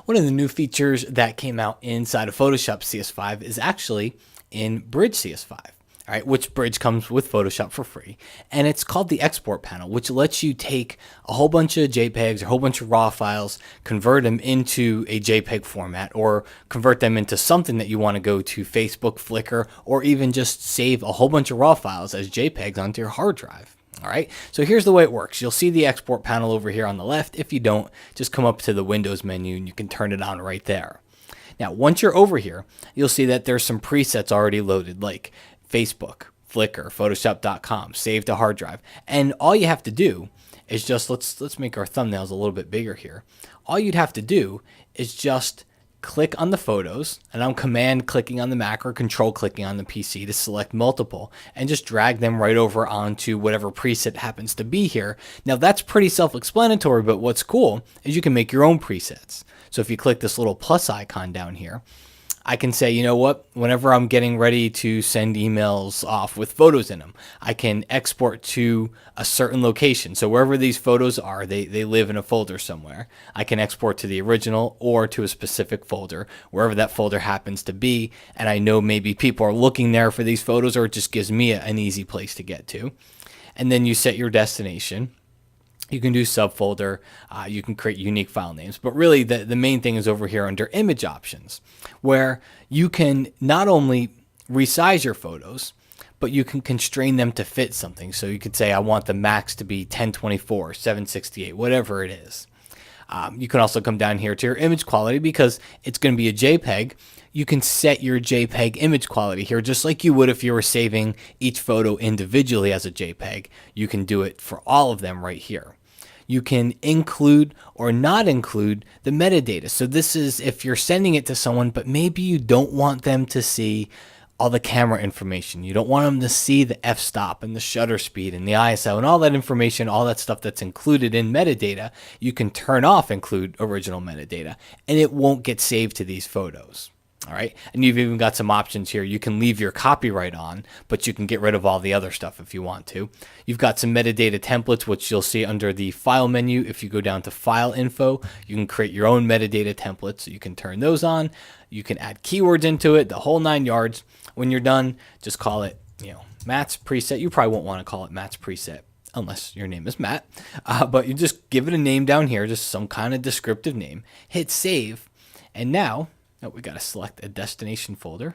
One of the new features that came out inside of Photoshop CS5 is actually in Bridge CS5. All right, which Bridge comes with Photoshop for free, and it's called the export panel, which lets you take a whole bunch of JPEGs or a whole bunch of raw files, convert them into a JPEG format, or convert them into something that you want to go to Facebook, Flickr, or even just save a whole bunch of raw files as JPEGs onto your hard drive. All right, so here's the way it works. You'll see the export panel over here on the left. If you don't, just come up to the Windows menu and you can turn it on right there. Now, once you're over here, you'll see that there's some presets already loaded, like Facebook, Flickr, Photoshop.com, save to hard drive. And all you have to do is just, let's make our thumbnails a little bit bigger here. All you'd have to do is just click on the photos, and I'm command clicking on the Mac or control clicking on the PC to select multiple, and just drag them right over onto whatever preset happens to be here. Now that's pretty self-explanatory, but what's cool is you can make your own presets. So if you click this little plus icon down here, I can say, you know what, whenever I'm getting ready to send emails off with photos in them, I can export to a certain location. So wherever these photos are, they live in a folder somewhere. I can export to the original or to a specific folder, wherever that folder happens to be. And I know maybe people are looking there for these photos, or it just gives me an easy place to get to. And then you set your destination. You can do subfolder, you can create unique file names, but really the main thing is over here under image options, where you can not only resize your photos, but you can constrain them to fit something. So you could say, I want the max to be 1024, 768, whatever it is. You can also come down here to your image quality, because it's going to be a JPEG. You can set your JPEG image quality here, just like you would if you were saving each photo individually as a JPEG. You can do it for all of them right here. You can include or not include the metadata. So this is if you're sending it to someone, but maybe you don't want them to see all the camera information. You don't want them to see the f-stop and the shutter speed and the ISO and all that information, all that stuff that's included in metadata. You can turn off include original metadata, and it won't get saved to these photos. All right. And you've even got some options here. You can leave your copyright on, but you can get rid of all the other stuff if you want to. You've got some metadata templates, which you'll see under the file menu. If you go down to file info, you can create your own metadata templates. So you can turn those on. You can add keywords into it, the whole 9 yards. When you're done, just call it, Matt's preset. You probably won't want to call it Matt's preset unless your name is Matt, but you just give it a name down here, just some kind of descriptive name, hit save. And now, we got to select a destination folder.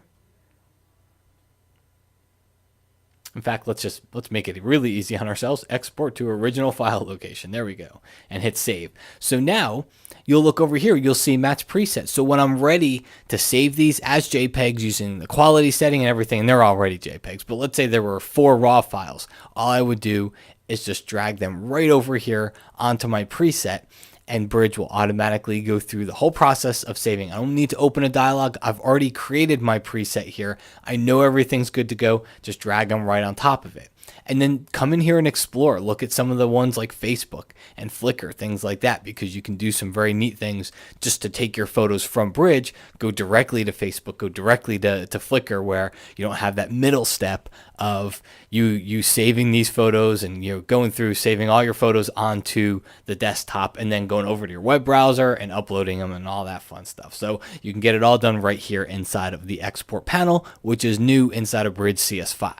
In fact, let's make it really easy on ourselves. Export to original file location. There we go. And hit save. So now you'll look over here. You'll see Matt's preset. So when I'm ready to save these as JPEGs using the quality setting and everything, and they're already JPEGs, but let's say there were 4 raw files. All I would do is just drag them right over here onto my preset, and Bridge will automatically go through the whole process of saving. I don't need to open a dialog. I've already created my preset here. I know everything's good to go. Just drag them right on top of it. And then come in here and explore. Look at some of the ones like Facebook and Flickr, things like that, because you can do some very neat things just to take your photos from Bridge, go directly to Facebook, go directly to Flickr, where you don't have that middle step of you saving these photos and going through saving all your photos onto the desktop and then going over to your web browser and uploading them and all that fun stuff. So you can get it all done right here inside of the export panel, which is new inside of Bridge CS5.